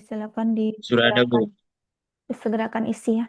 Silakan Sudah ada, disegerakan, Bu. disegerakan isi ya.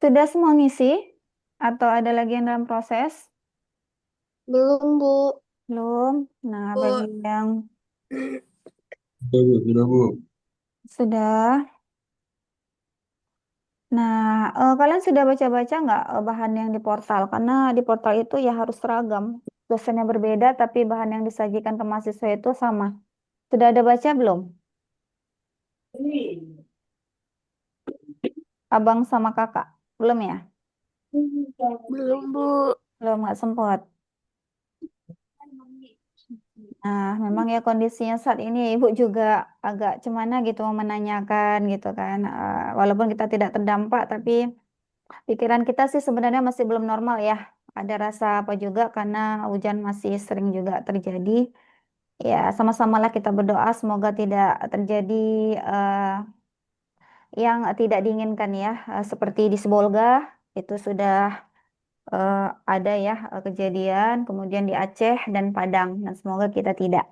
Sudah semua ngisi? Atau ada lagi yang dalam proses? Belum, Bu. Belum. Nah, bagi Bu. yang Sudah, Bu. Sudah, Bu. sudah. Nah, kalian sudah baca-baca nggak bahan yang di portal? Karena di portal itu ya harus seragam. Dosennya berbeda, tapi bahan yang disajikan ke mahasiswa itu sama. Sudah ada baca belum? Abang sama kakak? Belum ya? Belum, Bu. Belum, nggak sempat. Nah, memang ya kondisinya saat ini Ibu juga agak cemana gitu mau menanyakan gitu kan. Walaupun kita tidak terdampak, tapi pikiran kita sih sebenarnya masih belum normal ya. Ada rasa apa juga karena hujan masih sering juga terjadi. Ya, sama-samalah kita berdoa semoga tidak terjadi eh, yang tidak diinginkan ya. Seperti di Sibolga itu sudah eh, ada ya kejadian, kemudian di Aceh dan Padang. Dan semoga kita tidak.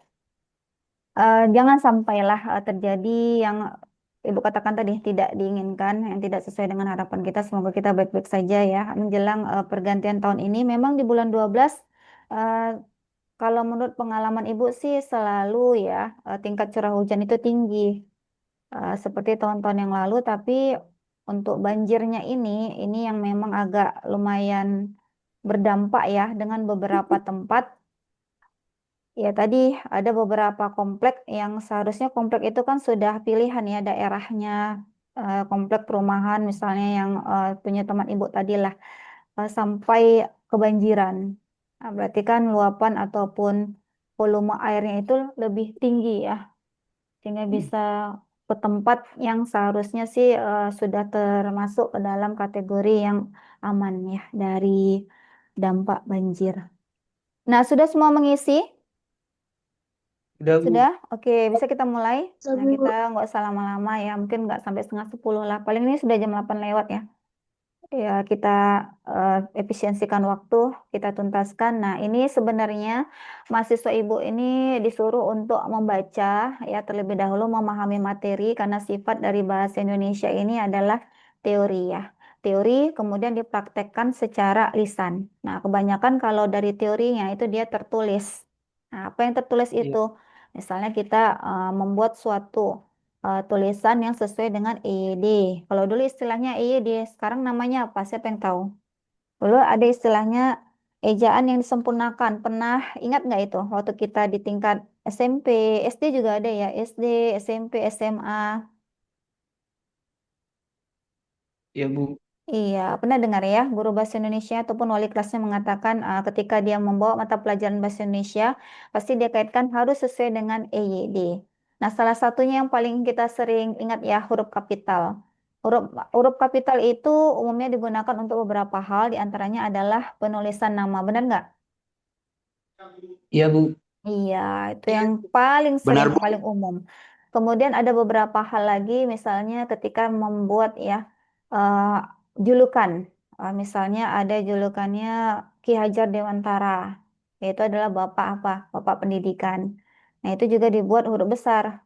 Jangan sampailah terjadi yang Ibu katakan tadi tidak diinginkan, yang tidak sesuai dengan harapan kita. Semoga kita baik-baik saja ya. Menjelang pergantian tahun ini, memang di bulan 12, eh, kalau menurut pengalaman Ibu sih selalu ya tingkat curah hujan itu tinggi. Seperti tahun-tahun yang lalu, tapi untuk banjirnya ini yang memang agak lumayan berdampak ya dengan beberapa tempat. Ya, tadi ada beberapa komplek yang seharusnya komplek itu kan sudah pilihan ya daerahnya, komplek perumahan misalnya yang punya teman ibu tadi lah, sampai kebanjiran. Nah, berarti kan luapan ataupun volume airnya itu lebih tinggi ya, sehingga bisa ke tempat yang seharusnya sih sudah termasuk ke dalam kategori yang aman ya dari dampak banjir. Nah, sudah semua mengisi? Sudah, Sudah? Bu. Oke, bisa kita mulai. Nah, kita Bu. nggak usah lama-lama ya. Mungkin nggak sampai setengah 10 lah. Paling ini sudah jam 8 lewat ya. Ya, kita efisiensikan waktu, kita tuntaskan. Nah, ini sebenarnya mahasiswa ibu ini disuruh untuk membaca ya terlebih dahulu memahami materi karena sifat dari bahasa Indonesia ini adalah teori ya. Teori kemudian dipraktekkan secara lisan. Nah, kebanyakan kalau dari teorinya itu dia tertulis. Nah, apa yang tertulis Iya. itu? Misalnya kita membuat suatu tulisan yang sesuai dengan EYD. Kalau dulu istilahnya EYD, sekarang namanya apa? Siapa yang tahu? Dulu ada istilahnya ejaan yang disempurnakan. Pernah ingat nggak itu? Waktu kita di tingkat SMP, SD juga ada ya, SD, SMP, SMA. Iya, Bu. Iya, pernah dengar ya, guru bahasa Indonesia ataupun wali kelasnya mengatakan ketika dia membawa mata pelajaran bahasa Indonesia, pasti dia kaitkan harus sesuai dengan EYD. Nah, salah satunya yang paling kita sering ingat ya, huruf kapital. Huruf, huruf kapital itu umumnya digunakan untuk beberapa hal, diantaranya adalah penulisan nama, benar nggak? Iya, Bu. Iya, itu yang paling sering, Benar, Bu. paling umum. Kemudian ada beberapa hal lagi, misalnya ketika membuat ya eh, julukan. Misalnya ada julukannya Ki Hajar Dewantara, yaitu adalah Bapak apa? Bapak Pendidikan. Nah, itu juga dibuat huruf besar.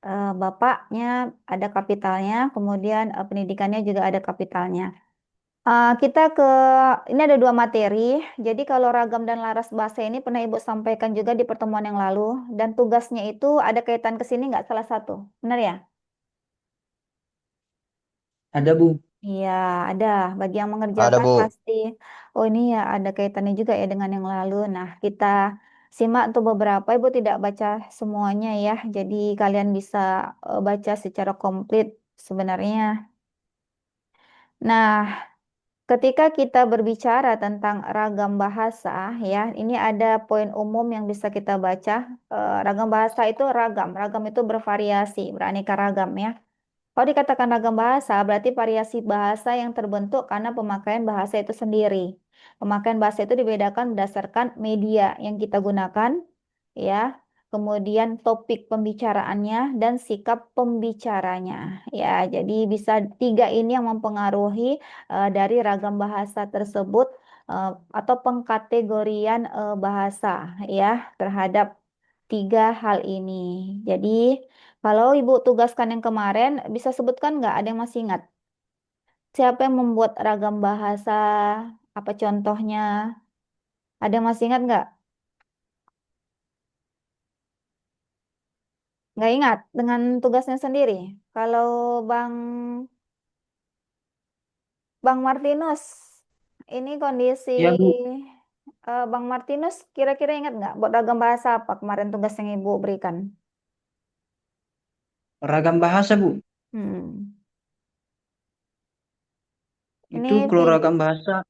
Bapaknya ada kapitalnya, kemudian pendidikannya juga ada kapitalnya. Kita ke ini ada dua materi. Jadi kalau ragam dan laras bahasa ini pernah Ibu sampaikan juga di pertemuan yang lalu dan tugasnya itu ada kaitan ke sini nggak salah satu. Benar ya? Ada, Bu. Iya, ada. Bagi yang Ada, mengerjakan Bu. pasti, oh ini ya ada kaitannya juga ya dengan yang lalu. Nah, kita simak untuk beberapa. Ibu tidak baca semuanya ya. Jadi kalian bisa baca secara komplit sebenarnya. Nah, ketika kita berbicara tentang ragam bahasa, ya, ini ada poin umum yang bisa kita baca. Ragam bahasa itu ragam. Ragam itu bervariasi, beraneka ragam ya. Kalau dikatakan ragam bahasa, berarti variasi bahasa yang terbentuk karena pemakaian bahasa itu sendiri. Pemakaian bahasa itu dibedakan berdasarkan media yang kita gunakan, ya, kemudian topik pembicaraannya dan sikap pembicaranya. Ya, jadi bisa tiga ini yang mempengaruhi dari ragam bahasa tersebut eh, atau pengkategorian bahasa, ya, terhadap tiga hal ini. Jadi kalau Ibu tugaskan yang kemarin, bisa sebutkan nggak? Ada yang masih ingat? Siapa yang membuat ragam bahasa? Apa contohnya? Ada yang masih ingat nggak? Nggak ingat dengan tugasnya sendiri. Kalau Bang Bang Martinus, ini kondisi Ya, Bu. Bang Martinus kira-kira ingat nggak buat ragam bahasa apa kemarin tugas yang Ibu berikan? Ragam bahasa, Bu. Hmm. Itu Ini kalau ragam bahasa,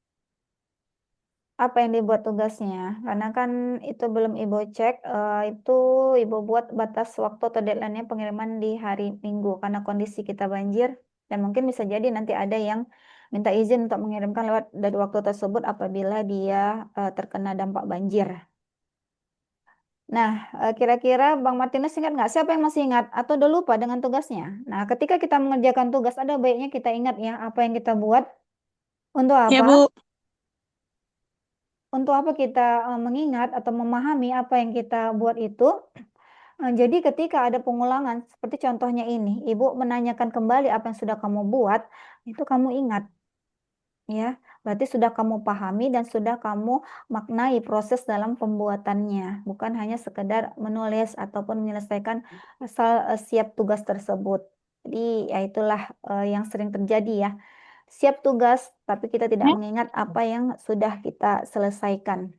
apa yang dibuat tugasnya? Karena kan itu belum Ibu cek, itu Ibu buat batas waktu atau deadline-nya pengiriman di hari Minggu karena kondisi kita banjir dan mungkin bisa jadi nanti ada yang minta izin untuk mengirimkan lewat dari waktu tersebut apabila dia terkena dampak banjir. Nah, kira-kira Bang Martinez ingat nggak? Siapa yang masih ingat atau udah lupa dengan tugasnya? Nah, ketika kita mengerjakan tugas ada baiknya kita ingat ya apa yang kita buat, untuk Ya, apa? Bu. Untuk apa kita mengingat atau memahami apa yang kita buat itu. Jadi ketika ada pengulangan seperti contohnya ini, Ibu menanyakan kembali apa yang sudah kamu buat, itu kamu ingat ya. Berarti sudah kamu pahami dan sudah kamu maknai proses dalam pembuatannya, bukan hanya sekedar menulis ataupun menyelesaikan asal siap tugas tersebut. Jadi ya itulah yang sering terjadi ya. Siap tugas tapi kita tidak mengingat apa yang sudah kita selesaikan.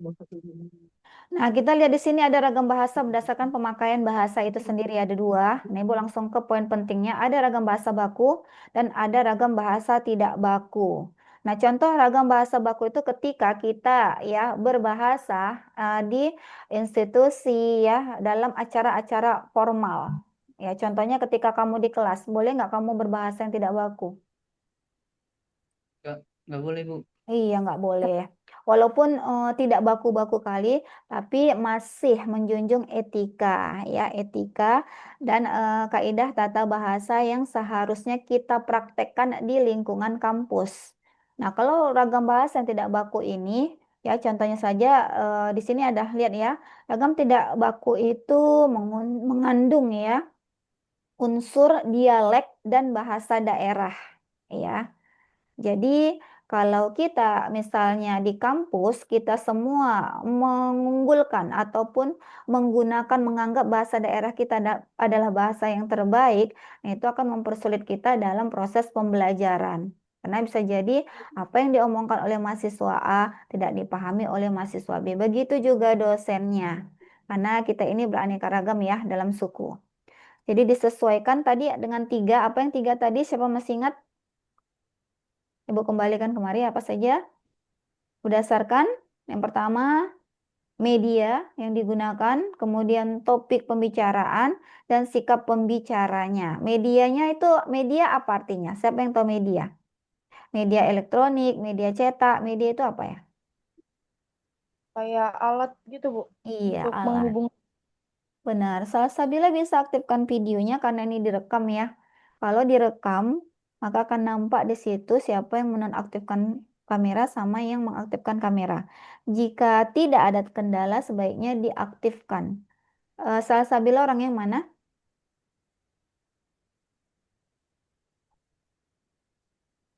Nah, kita lihat di sini ada ragam bahasa berdasarkan pemakaian bahasa itu sendiri ada dua. Nah, Ibu langsung ke poin pentingnya. Ada ragam bahasa baku dan ada ragam bahasa tidak baku. Nah, contoh ragam bahasa baku itu ketika kita ya berbahasa di institusi ya dalam acara-acara formal. Ya, contohnya ketika kamu di kelas, boleh nggak kamu berbahasa yang tidak baku? nggak boleh, Bu. Iya, nggak boleh. Walaupun tidak baku-baku kali, tapi masih menjunjung etika, ya etika dan kaidah tata bahasa yang seharusnya kita praktekkan di lingkungan kampus. Nah, kalau ragam bahasa yang tidak baku ini, ya contohnya saja di sini ada lihat ya, ragam tidak baku itu mengandung ya unsur dialek dan bahasa daerah, ya. Jadi, kalau kita misalnya di kampus, kita semua mengunggulkan ataupun menggunakan, menganggap bahasa daerah kita adalah bahasa yang terbaik, nah itu akan mempersulit kita dalam proses pembelajaran. Karena bisa jadi apa yang diomongkan oleh mahasiswa A tidak dipahami oleh mahasiswa B. Begitu juga dosennya. Karena kita ini beraneka ragam ya dalam suku. Jadi disesuaikan tadi dengan tiga, apa yang tiga tadi, siapa masih ingat? Ibu kembalikan kemari apa saja? Berdasarkan yang pertama media yang digunakan, kemudian topik pembicaraan dan sikap pembicaranya. Medianya itu media apa artinya? Siapa yang tahu media? Media elektronik, media cetak, media itu apa ya? Kayak alat gitu, Bu. Iya, Untuk alat. menghubung. Benar. Salsabila bisa aktifkan videonya karena ini direkam ya. Kalau direkam, maka akan nampak di situ siapa yang menonaktifkan kamera sama yang mengaktifkan kamera. Jika tidak ada kendala, sebaiknya diaktifkan. Salsabila orang yang mana?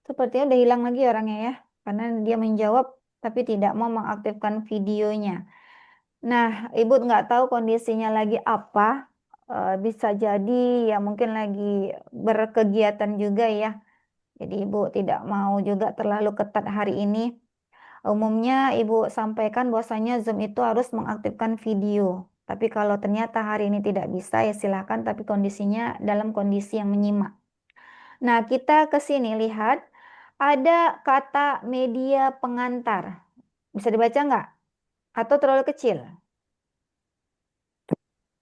Sepertinya udah hilang lagi orangnya ya. karena dia menjawab tapi tidak mau mengaktifkan videonya. Nah, Ibu nggak tahu kondisinya lagi apa. Bisa jadi ya mungkin lagi berkegiatan juga ya. Jadi Ibu tidak mau juga terlalu ketat hari ini. Umumnya Ibu sampaikan bahwasanya Zoom itu harus mengaktifkan video. Tapi kalau ternyata hari ini tidak bisa ya silakan, tapi kondisinya dalam kondisi yang menyimak. Nah, kita ke sini lihat ada kata media pengantar. Bisa dibaca nggak? Atau terlalu kecil?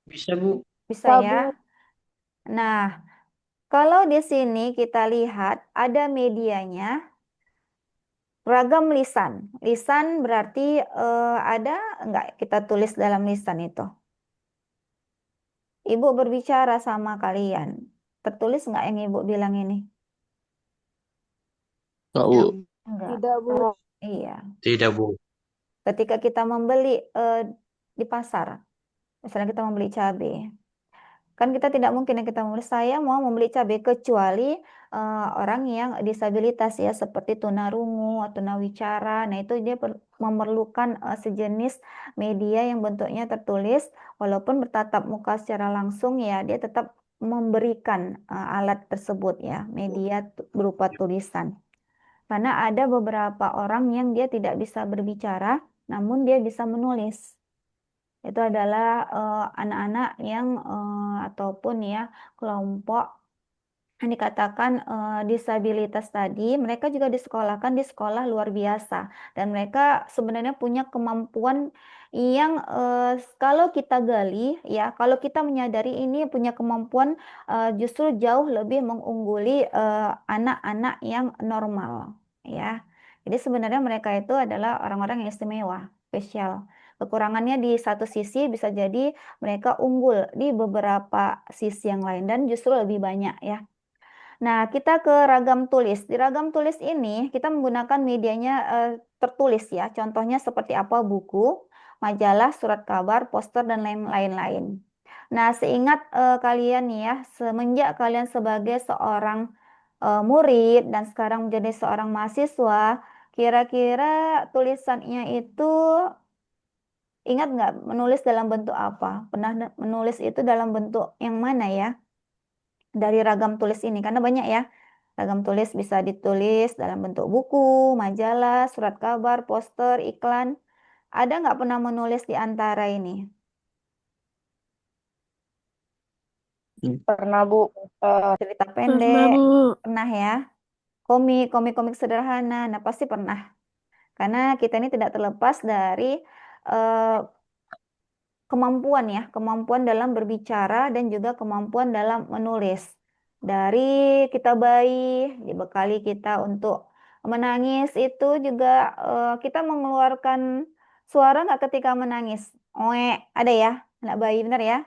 Bisa, Bu. Bisa ya. Sabu. Nah, kalau di sini kita lihat ada medianya, ragam lisan. Lisan berarti ada nggak kita tulis dalam lisan itu? Ibu berbicara sama kalian. Tertulis nggak yang Ibu bilang ini? Enggak, Bu. Enggak. Tidak, Bu. Iya. Tidak, Bu. Ketika kita membeli di pasar, misalnya kita membeli cabai, kan kita tidak mungkin yang kita membeli, saya mau membeli cabai kecuali orang yang disabilitas ya, seperti tunarungu atau tunawicara. Nah, itu dia memerlukan sejenis media yang bentuknya tertulis, walaupun bertatap muka secara langsung ya, dia tetap memberikan alat tersebut ya, media berupa tulisan. Karena ada beberapa orang yang dia tidak bisa berbicara, namun dia bisa menulis. Itu adalah anak-anak yang ataupun ya kelompok yang dikatakan disabilitas tadi, mereka juga disekolahkan di sekolah luar biasa dan mereka sebenarnya punya kemampuan yang kalau kita gali ya, kalau kita menyadari ini punya kemampuan justru jauh lebih mengungguli anak-anak yang normal ya. Jadi sebenarnya mereka itu adalah orang-orang yang istimewa, spesial. Kekurangannya di satu sisi bisa jadi mereka unggul di beberapa sisi yang lain dan justru lebih banyak ya. Nah, kita ke ragam tulis. Di ragam tulis ini kita menggunakan medianya tertulis ya. Contohnya seperti apa? Buku, majalah, surat kabar, poster dan lain-lain. Nah, seingat kalian ya, semenjak kalian sebagai seorang murid dan sekarang menjadi seorang mahasiswa, kira-kira tulisannya itu ingat nggak menulis dalam bentuk apa? Pernah menulis itu dalam bentuk yang mana ya? Dari ragam tulis ini karena banyak ya. Ragam tulis bisa ditulis dalam bentuk buku, majalah, surat kabar, poster, iklan. Ada nggak pernah menulis di antara ini? Pernah, Bu. Cerita Pernah, pendek, Bu. pernah ya. Komik sederhana, nah pasti pernah. Karena kita ini tidak terlepas dari eh, kemampuan ya, kemampuan dalam berbicara dan juga kemampuan dalam menulis. Dari kita bayi, dibekali kita untuk menangis itu juga kita mengeluarkan suara nggak ketika menangis? Oe, ada ya, anak bayi benar ya?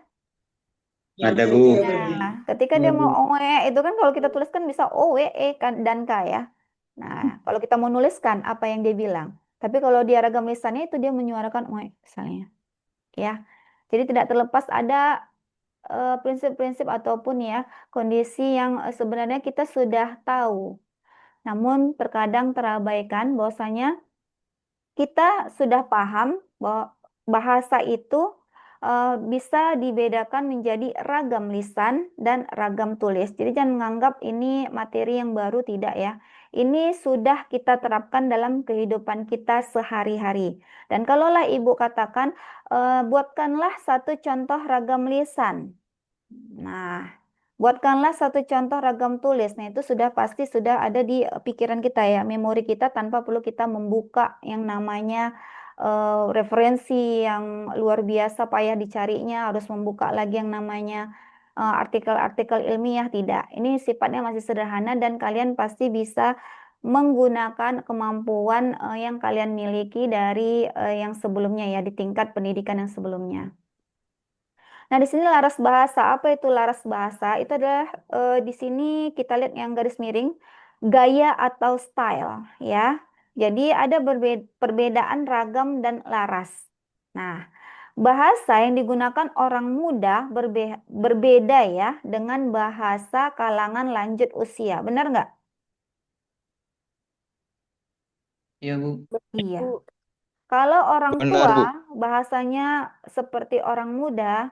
Ada, Bu. Nah, ketika dia mau oe itu kan kalau kita tuliskan bisa owe, kan dan k ya. Nah, kalau kita mau nuliskan apa yang dia bilang. Tapi kalau dia ragam lisannya itu dia menyuarakan oe misalnya. Ya. Jadi tidak terlepas ada prinsip-prinsip ataupun ya kondisi yang sebenarnya kita sudah tahu. Namun terkadang terabaikan bahwasanya kita sudah paham bahwa bahasa itu bisa dibedakan menjadi ragam lisan dan ragam tulis. Jadi jangan menganggap ini materi yang baru, tidak ya. Ini sudah kita terapkan dalam kehidupan kita sehari-hari. Dan kalaulah Ibu katakan, buatkanlah satu contoh ragam lisan. Nah, buatkanlah satu contoh ragam tulis. Nah, itu sudah pasti sudah ada di pikiran kita ya, memori kita tanpa perlu kita membuka yang namanya referensi yang luar biasa payah dicarinya, harus membuka lagi yang namanya artikel-artikel ilmiah, tidak. Ini sifatnya masih sederhana dan kalian pasti bisa menggunakan kemampuan yang kalian miliki dari yang sebelumnya ya, di tingkat pendidikan yang sebelumnya. Nah, di sini laras bahasa. Apa itu laras bahasa? Itu adalah di sini kita lihat yang garis miring, gaya atau style, ya. Jadi ada perbedaan ragam dan laras. Nah, bahasa yang digunakan orang muda berbeda ya dengan bahasa kalangan lanjut usia. Benar nggak? Iya, Bu. Iya. Bu. Kalau orang Benar, tua Bu. bahasanya seperti orang muda,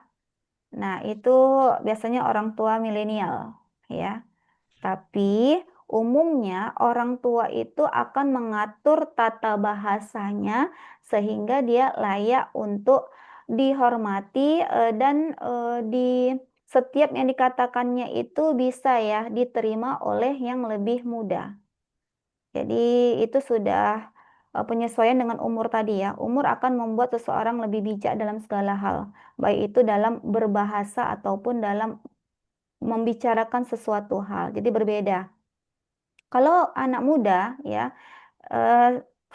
nah itu biasanya orang tua milenial, ya. Tapi umumnya orang tua itu akan mengatur tata bahasanya sehingga dia layak untuk dihormati, dan di setiap yang dikatakannya itu bisa ya diterima oleh yang lebih muda. Jadi itu sudah penyesuaian dengan umur tadi ya. Umur akan membuat seseorang lebih bijak dalam segala hal, baik itu dalam berbahasa ataupun dalam membicarakan sesuatu hal. Jadi berbeda. Kalau anak muda ya,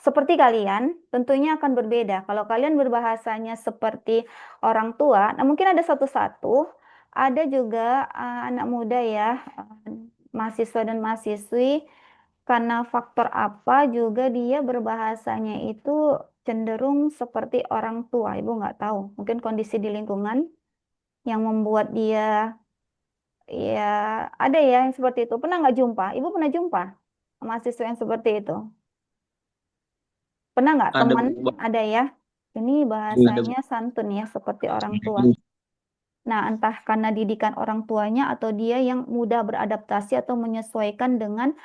seperti kalian tentunya akan berbeda. Kalau kalian berbahasanya seperti orang tua, nah mungkin ada satu-satu, ada juga anak muda ya, mahasiswa dan mahasiswi karena faktor apa juga dia berbahasanya itu cenderung seperti orang tua. Ibu nggak tahu, mungkin kondisi di lingkungan yang membuat dia ya ada ya yang seperti itu. Pernah nggak jumpa? Ibu pernah jumpa mahasiswa yang seperti itu? Pernah nggak Ada, teman Bu. ada ya? Ini Ada, Bu. bahasanya santun ya seperti orang tua. Nah, entah karena didikan orang tuanya atau dia yang mudah beradaptasi atau menyesuaikan dengan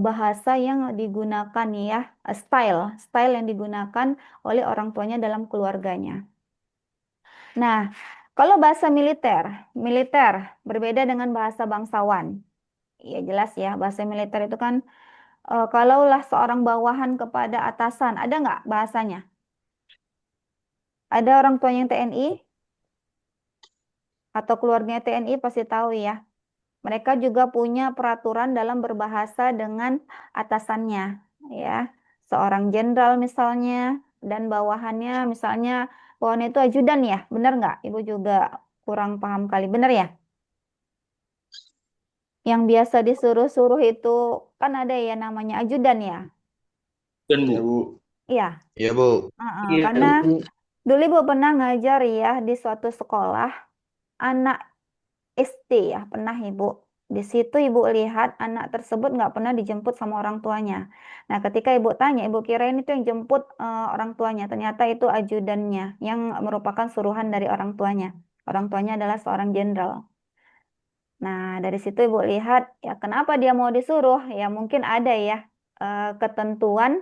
bahasa yang digunakan ya, style yang digunakan oleh orang tuanya dalam keluarganya. Nah, kalau bahasa militer berbeda dengan bahasa bangsawan. Ya jelas ya, bahasa militer itu kan kalaulah seorang bawahan kepada atasan, ada nggak bahasanya? Ada orang tua yang TNI atau keluarganya TNI pasti tahu ya. Mereka juga punya peraturan dalam berbahasa dengan atasannya, ya. Seorang jenderal misalnya dan bawahannya misalnya bawahannya itu ajudan ya, benar nggak? Ibu juga kurang paham kali, benar ya? Yang biasa disuruh-suruh itu kan ada ya namanya ajudan ya. Dan, Iya, Bu. Bu. Iya, Iya, Bu. Iya, karena Bu. dulu ibu pernah ngajar ya di suatu sekolah anak SD ya, pernah ibu. Di situ ibu lihat anak tersebut nggak pernah dijemput sama orang tuanya. Nah, ketika ibu tanya, ibu kirain itu yang jemput orang tuanya. Ternyata itu ajudannya yang merupakan suruhan dari orang tuanya. Orang tuanya adalah seorang jenderal. Nah, dari situ ibu lihat ya kenapa dia mau disuruh? Ya mungkin ada ya ketentuan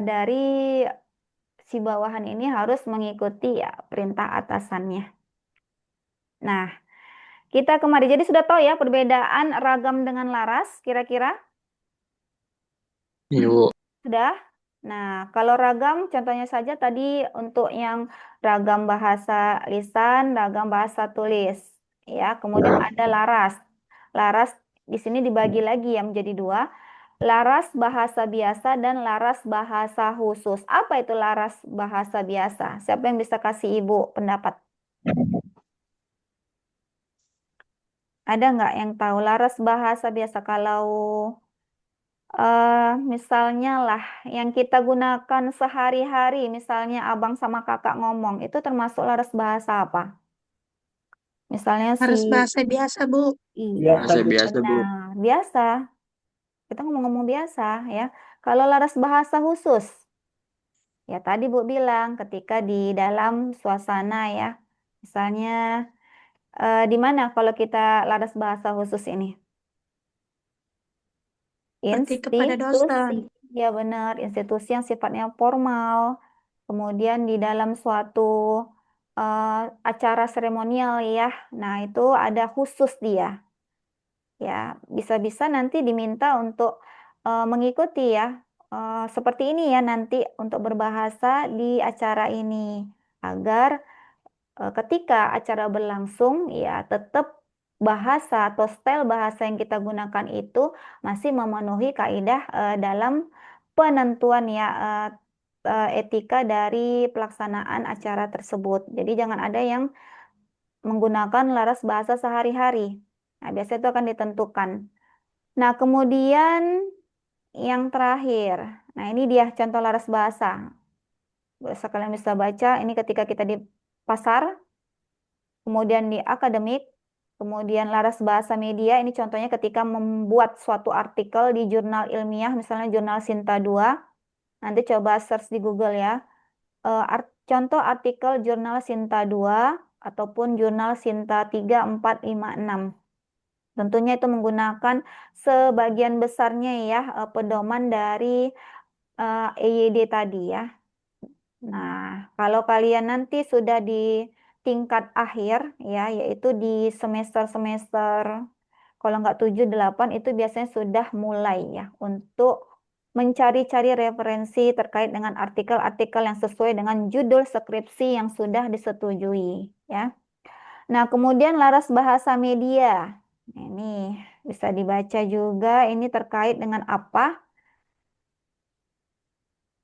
dari si bawahan ini harus mengikuti ya perintah atasannya. Nah, kita kemarin jadi sudah tahu ya perbedaan ragam dengan laras kira-kira? Iya, Bu. Sudah? Nah, kalau ragam contohnya saja tadi untuk yang ragam bahasa lisan, ragam bahasa tulis. Ya, kemudian ada laras. Laras di sini dibagi lagi ya menjadi dua. Laras bahasa biasa dan laras bahasa khusus. Apa itu laras bahasa biasa? Siapa yang bisa kasih Ibu pendapat? Ada nggak yang tahu laras bahasa biasa? Kalau misalnya lah yang kita gunakan sehari-hari, misalnya abang sama kakak ngomong, itu termasuk laras bahasa apa? Misalnya Harus bahasa biasa, Bu. iya, Bahasa biasa, Bu. benar, biasa. Kita ngomong-ngomong biasa ya. Kalau laras bahasa khusus, ya tadi Bu bilang ketika di dalam suasana ya, misalnya di mana kalau kita laras bahasa khusus ini? Seperti kepada Institusi, dosen. ya benar, institusi yang sifatnya formal, kemudian di dalam suatu acara seremonial ya, nah itu ada khusus dia, ya bisa-bisa nanti diminta untuk mengikuti ya, seperti ini ya nanti untuk berbahasa di acara ini, agar ketika acara berlangsung ya tetap bahasa atau style bahasa yang kita gunakan itu masih memenuhi kaidah dalam penentuan ya etika dari pelaksanaan acara tersebut. Jadi jangan ada yang menggunakan laras bahasa sehari-hari. Nah, biasanya itu akan ditentukan. Nah, kemudian yang terakhir. Nah, ini dia contoh laras bahasa. Bisa kalian bisa baca ini ketika kita di pasar, kemudian di akademik, kemudian laras bahasa media, ini contohnya ketika membuat suatu artikel di jurnal ilmiah, misalnya jurnal Sinta 2. Nanti coba search di Google ya. Contoh artikel jurnal Sinta 2 ataupun jurnal Sinta 3, 4, 5, 6. Tentunya itu menggunakan sebagian besarnya ya pedoman dari EYD tadi ya. Nah, kalau kalian nanti sudah di tingkat akhir ya, yaitu di semester-semester kalau nggak 7, 8 itu biasanya sudah mulai ya untuk mencari-cari referensi terkait dengan artikel-artikel yang sesuai dengan judul skripsi yang sudah disetujui ya. Nah, kemudian laras bahasa media. Ini bisa dibaca juga ini terkait dengan apa?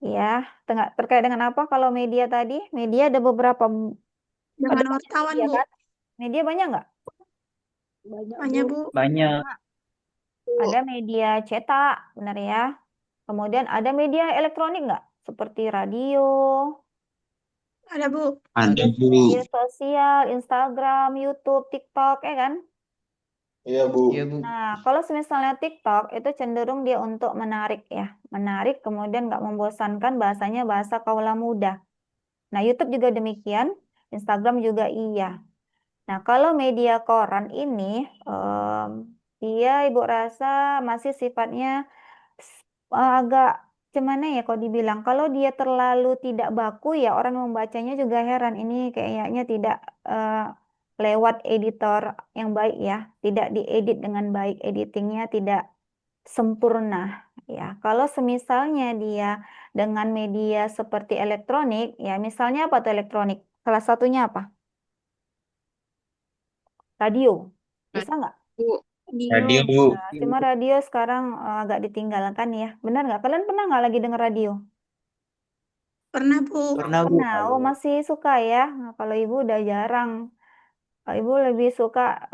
Ya, terkait dengan apa kalau media tadi? Media ada beberapa, ada Dengan banyak wartawan, media Bu. kan? Media banyak nggak? Banyak, Bu. Banyak. Ada media cetak, benar ya. Kemudian ada media elektronik nggak? Seperti radio, Ada, Bu. Ada, Bu. media sosial, Instagram, YouTube, TikTok, ya kan? Iya, Bu. Iya, Bu. Nah, kalau misalnya TikTok itu cenderung dia untuk menarik ya. Menarik, kemudian nggak membosankan, bahasanya bahasa kaula muda. Nah, YouTube juga demikian, Instagram juga iya. Nah, kalau media koran ini, dia Ibu rasa masih sifatnya agak gimana ya kalau dibilang, kalau dia terlalu tidak baku ya orang yang membacanya juga heran, ini kayaknya tidak lewat editor yang baik ya, tidak diedit dengan baik, editingnya tidak sempurna ya. Kalau semisalnya dia dengan media seperti elektronik, ya misalnya apa tuh elektronik? Salah satunya apa? Radio. Bisa nggak? Bu. Radio, Bu. Nah, cuma radio sekarang agak ditinggalkan ya. Benar nggak? Kalian pernah nggak lagi dengar radio? Pernah, Bu. Pernah, Bu. Pernah. Oh, masih suka ya? Nah, kalau ibu udah jarang. Ibu lebih suka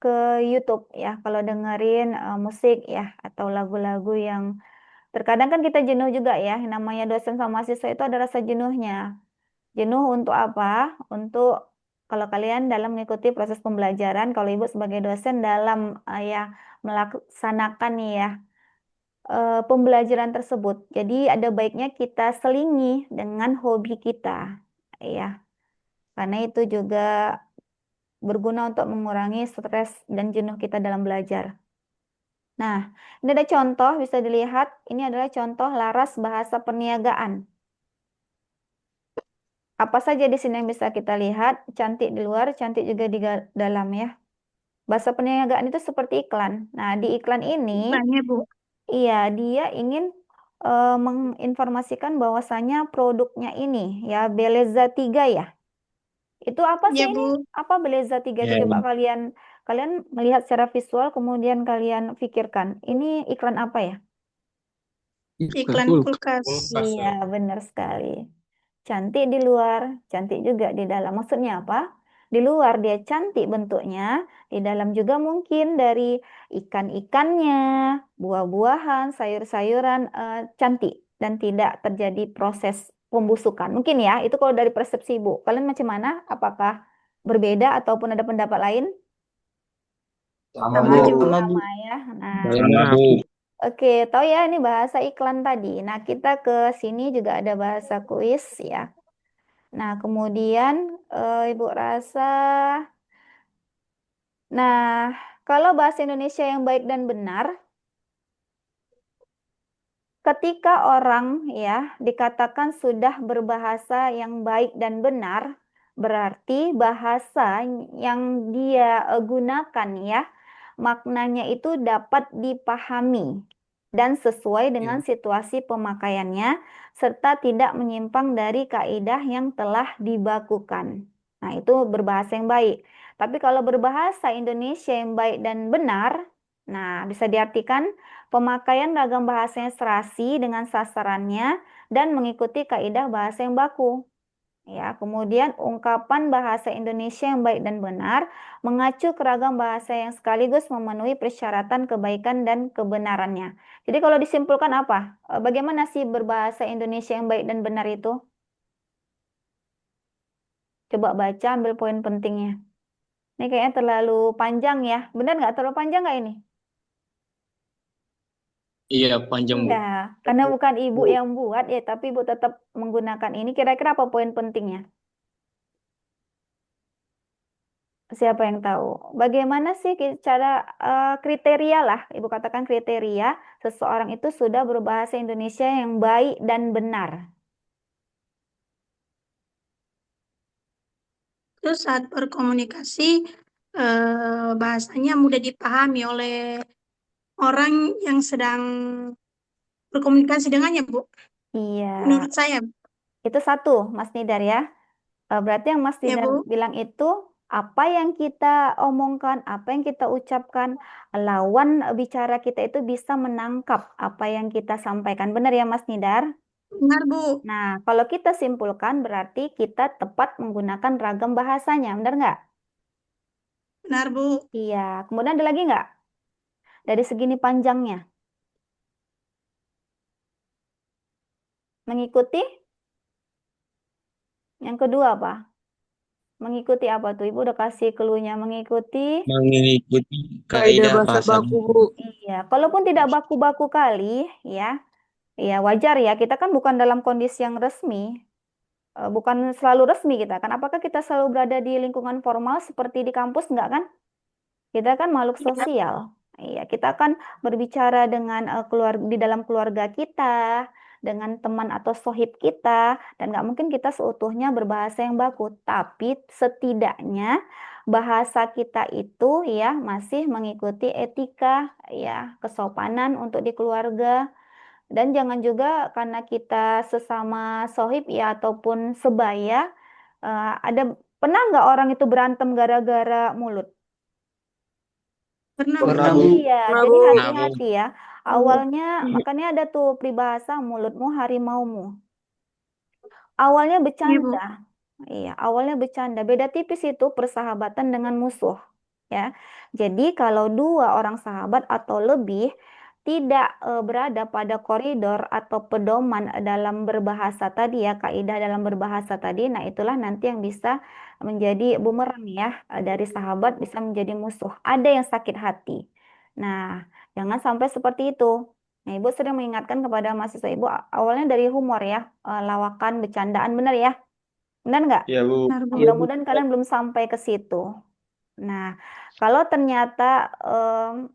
ke YouTube ya. Kalau dengerin musik ya atau lagu-lagu yang terkadang kan kita jenuh juga ya. Namanya dosen sama mahasiswa itu ada rasa jenuhnya. Jenuh untuk apa? Untuk kalau kalian dalam mengikuti proses pembelajaran, kalau ibu sebagai dosen dalam ya melaksanakan nih ya pembelajaran tersebut. Jadi ada baiknya kita selingi dengan hobi kita, ya. Karena itu juga berguna untuk mengurangi stres dan jenuh kita dalam belajar. Nah, ini ada contoh bisa dilihat. Ini adalah contoh laras bahasa perniagaan. Apa saja di sini yang bisa kita lihat? Cantik di luar, cantik juga di dalam ya. Bahasa perniagaan itu seperti iklan. Nah, di iklan ini, Banyak, Bu. iya, dia ingin menginformasikan bahwasanya produknya ini ya Beleza 3 ya. Itu apa sih Iya, ini? Bu. Apa Beleza 3 itu? Ya, Coba kalian kalian melihat secara visual kemudian kalian pikirkan. Ini iklan apa ya? Iklan kulkas. Iya, benar sekali. Cantik di luar, cantik juga di dalam. Maksudnya apa? Di luar dia cantik bentuknya, di dalam juga mungkin dari ikan-ikannya, buah-buahan, sayur-sayuran cantik dan tidak terjadi proses pembusukan. Mungkin ya, itu kalau dari persepsi Ibu. Kalian macam mana? Apakah berbeda ataupun ada pendapat lain? Sama, Sama aja, Bu. Bu. Sama ya. Nah, Sama, Bu. oke, tahu ya ini bahasa iklan tadi. Nah, kita ke sini juga ada bahasa kuis ya. Nah, kemudian Ibu rasa, nah kalau bahasa Indonesia yang baik dan benar, ketika orang ya dikatakan sudah berbahasa yang baik dan benar, berarti bahasa yang dia gunakan ya, maknanya itu dapat dipahami dan sesuai dengan situasi pemakaiannya, serta tidak menyimpang dari kaidah yang telah dibakukan. Nah, itu berbahasa yang baik. Tapi kalau berbahasa Indonesia yang baik dan benar, nah bisa diartikan pemakaian ragam bahasa yang serasi dengan sasarannya dan mengikuti kaidah bahasa yang baku. Ya, kemudian ungkapan bahasa Indonesia yang baik dan benar mengacu ke ragam bahasa yang sekaligus memenuhi persyaratan kebaikan dan kebenarannya. Jadi kalau disimpulkan apa? Bagaimana sih berbahasa Indonesia yang baik dan benar itu? Coba baca, ambil poin pentingnya. Ini kayaknya terlalu panjang ya. Benar nggak? Terlalu panjang nggak ini? Iya, panjang, Bu. Ya, karena bukan ibu yang buat ya, tapi ibu tetap menggunakan ini. Kira-kira apa poin pentingnya? Siapa yang tahu? Bagaimana sih cara kriteria lah, ibu katakan kriteria seseorang itu sudah berbahasa Indonesia yang baik dan benar. Terus saat berkomunikasi, bahasanya mudah dipahami oleh orang yang sedang berkomunikasi dengannya, Bu. Iya, Menurut saya, itu satu, Mas Nidar ya. Berarti yang Mas ya Nidar Bu, bilang itu apa yang kita omongkan, apa yang kita ucapkan, lawan bicara kita itu bisa menangkap apa yang kita sampaikan. Benar ya Mas Nidar? benar Bu, Nah, kalau kita simpulkan berarti kita tepat menggunakan ragam bahasanya, benar nggak? benar Bu. Iya. Kemudian ada lagi nggak? Dari segini panjangnya. Mengikuti? Yang kedua apa? Mengikuti apa tuh? Ibu udah kasih clue-nya. Mengikuti. Mengikuti Kaidah kaidah bahasa bahasa baku, Bu. Iya. Kalaupun tidak baku-baku kali, ya, ya wajar ya. Kita kan bukan dalam kondisi yang resmi. Bukan selalu resmi kita kan. Apakah kita selalu berada di lingkungan formal seperti di kampus? Enggak kan? Kita kan makhluk Ya, sosial. Iya, kita kan berbicara dengan di dalam keluarga kita, dengan teman atau sohib kita, dan nggak mungkin kita seutuhnya berbahasa yang baku. Tapi setidaknya bahasa kita itu ya masih mengikuti etika, ya kesopanan untuk di keluarga. Dan jangan juga karena kita sesama sohib ya ataupun sebaya, ada pernah nggak orang itu berantem gara-gara mulut? pernah Bu. Pernah, Bu. Iya, Pernah, jadi Bu. Nah, Bu. hati-hati ya. Awalnya, makanya ada tuh peribahasa mulutmu harimaumu. Awalnya Iya Bu, bercanda. Iya, awalnya bercanda. Beda tipis itu persahabatan dengan musuh. Ya. Jadi kalau dua orang sahabat atau lebih tidak berada pada koridor atau pedoman dalam berbahasa tadi ya, kaidah dalam berbahasa tadi, nah itulah nanti yang bisa menjadi bumerang ya, dari sahabat bisa menjadi musuh. Ada yang sakit hati. Nah, jangan sampai seperti itu. Nah, Ibu sering mengingatkan kepada mahasiswa Ibu awalnya dari humor ya, lawakan, bercandaan, benar ya? Benar nggak? Iya, Bu. benar Bu. Nah, mudah-mudahan kalian belum sampai ke situ. Nah, kalau ternyata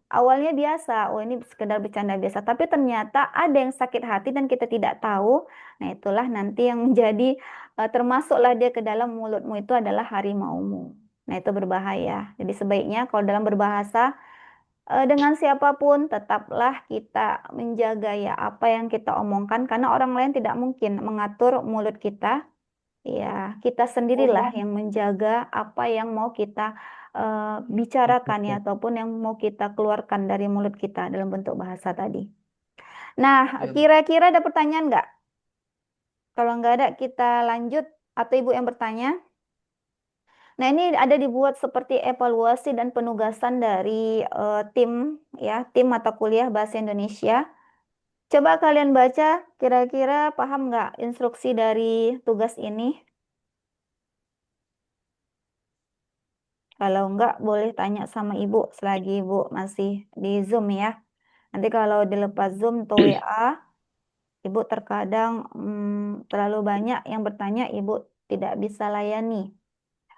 awalnya biasa, oh ini sekedar bercanda biasa, tapi ternyata ada yang sakit hati dan kita tidak tahu, nah itulah nanti yang menjadi termasuklah dia ke dalam mulutmu itu adalah harimaumu. Nah, itu berbahaya. Jadi sebaiknya kalau dalam berbahasa dengan siapapun tetaplah kita menjaga ya apa yang kita omongkan karena orang lain tidak mungkin mengatur mulut kita. Ya, kita sendirilah yang menjaga apa yang mau kita bicarakan ya, ataupun yang mau kita keluarkan dari mulut kita dalam bentuk bahasa tadi. Nah, Ya, Bu. kira-kira ada pertanyaan nggak? Kalau nggak ada, kita lanjut. Atau ibu yang bertanya? Nah, ini ada dibuat seperti evaluasi dan penugasan dari tim ya, tim mata kuliah Bahasa Indonesia. Coba kalian baca, kira-kira paham nggak instruksi dari tugas ini? Kalau enggak, boleh tanya sama ibu selagi ibu masih di Zoom ya. Nanti kalau dilepas Zoom atau WA, ibu terkadang terlalu banyak yang bertanya, ibu tidak bisa layani.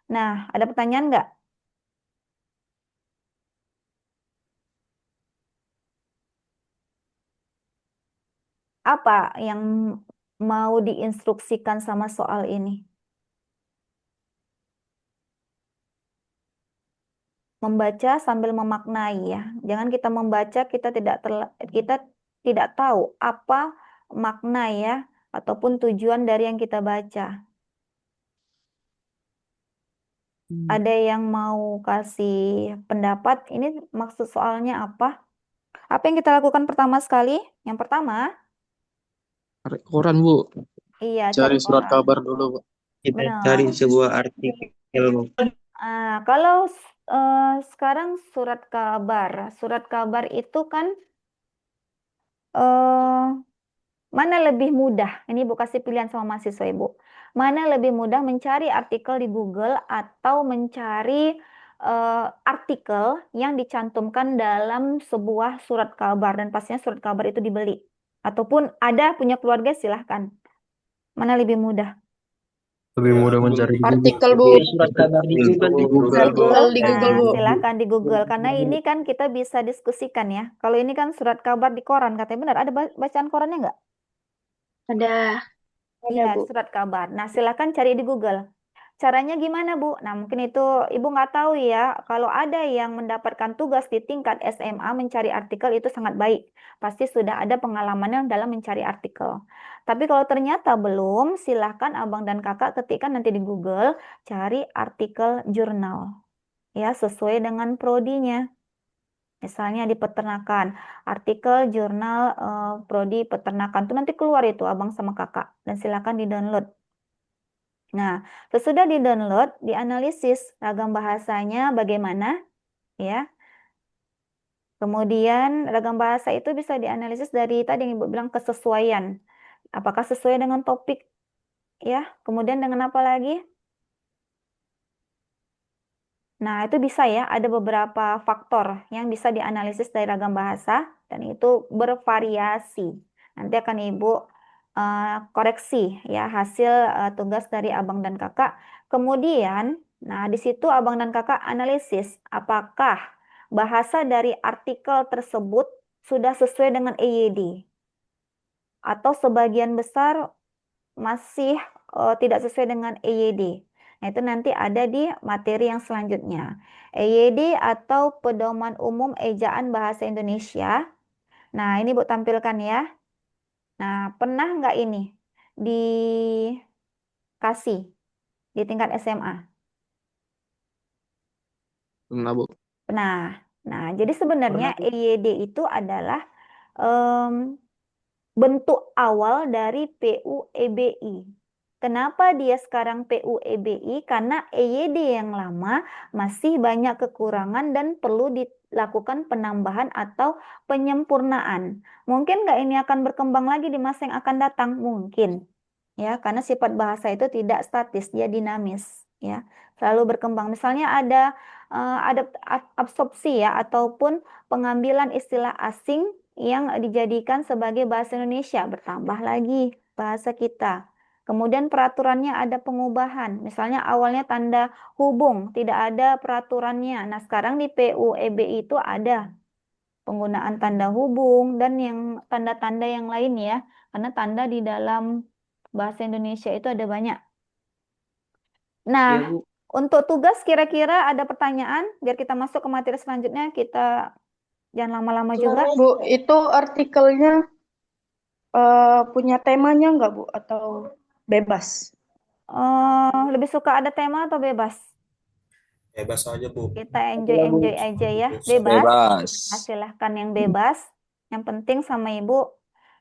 Nah, ada pertanyaan enggak? Apa yang mau diinstruksikan sama soal ini? Membaca sambil memaknai ya. Jangan kita membaca kita tidak tahu apa makna ya ataupun tujuan dari yang kita baca. Ada yang mau kasih pendapat? Ini maksud soalnya apa? Apa yang kita lakukan pertama sekali? Yang pertama, Cari koran, Bu. iya Cari cari surat koran. kabar dulu, Bu. Kita cari Benar. sebuah artikel, Bu. Kalau sekarang surat kabar itu kan eh, mana lebih mudah? Ini Ibu kasih pilihan sama mahasiswa Ibu. Mana lebih mudah mencari artikel di Google atau mencari artikel yang dicantumkan dalam sebuah surat kabar dan pastinya surat kabar itu dibeli. Ataupun ada punya keluarga silahkan. Mana lebih mudah? Lebih mudah mencari di Google. Artikel, Bu. Jadi surat kabar di Google, Di Google, Bu. Artikel di Google, Nah, Bu. silakan di Google karena ini kan kita bisa diskusikan ya. Kalau ini kan surat kabar di koran katanya benar. Ada bacaan korannya nggak? Ada. Iya, surat kabar. Nah, silakan cari di Google. Caranya gimana, Bu? Nah, mungkin itu Ibu nggak tahu ya. Kalau ada yang mendapatkan tugas di tingkat SMA mencari artikel itu sangat baik. Pasti sudah ada pengalamannya dalam mencari artikel. Tapi kalau ternyata belum, silakan abang dan kakak ketikkan nanti di Google, cari artikel jurnal. Ya, sesuai dengan prodinya. Misalnya di peternakan, artikel jurnal prodi peternakan itu nanti keluar itu abang sama kakak dan silakan di-download. Nah, sesudah di-download, dianalisis ragam bahasanya bagaimana, ya. Kemudian ragam bahasa itu bisa dianalisis dari tadi yang Ibu bilang kesesuaian. Apakah sesuai dengan topik, ya. Kemudian dengan apa lagi? Nah, itu bisa ya, ada beberapa faktor yang bisa dianalisis dari ragam bahasa dan itu bervariasi. Nanti akan Ibu koreksi ya hasil tugas dari abang dan kakak. Kemudian, nah di situ abang dan kakak analisis apakah bahasa dari artikel tersebut sudah sesuai dengan EYD atau sebagian besar masih tidak sesuai dengan EYD. Nah, itu nanti ada di materi yang selanjutnya. EYD atau Pedoman Umum Ejaan Bahasa Indonesia. Nah, ini Bu tampilkan ya. Nah, pernah nggak ini dikasih di tingkat SMA? Nah, Bu. Nah, jadi sebenarnya Pernah, Bu. EYD itu adalah bentuk awal dari PUEBI. Kenapa dia sekarang PUEBI? Karena EYD yang lama masih banyak kekurangan dan perlu dilakukan penambahan atau penyempurnaan. Mungkin nggak ini akan berkembang lagi di masa yang akan datang? Mungkin. Ya, karena sifat bahasa itu tidak statis, dia dinamis. Ya, selalu berkembang. Misalnya ada absorpsi ya, ataupun pengambilan istilah asing yang dijadikan sebagai bahasa Indonesia, bertambah lagi bahasa kita. Kemudian peraturannya ada pengubahan. Misalnya awalnya tanda hubung, tidak ada peraturannya. Nah, sekarang di PUEBI itu ada penggunaan tanda hubung dan yang tanda-tanda yang lain ya. Karena tanda di dalam bahasa Indonesia itu ada banyak. Nah, Iya, Bu. untuk tugas kira-kira ada pertanyaan biar kita masuk ke materi selanjutnya. Kita jangan lama-lama juga. Bu, itu artikelnya punya temanya nggak, Bu? Atau bebas? Lebih suka ada tema atau bebas? Bebas aja, Bu. Kita enjoy aja ya, bebas. Nah, silahkan yang bebas. Yang penting sama Ibu,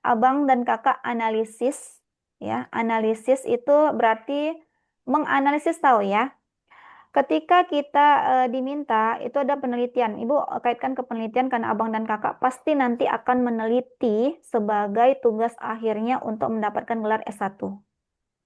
abang dan kakak analisis. Ya, analisis itu berarti menganalisis tahu ya. Ketika kita diminta, itu ada penelitian. Ibu kaitkan ke penelitian karena abang dan kakak pasti nanti akan meneliti sebagai tugas akhirnya untuk mendapatkan gelar S1.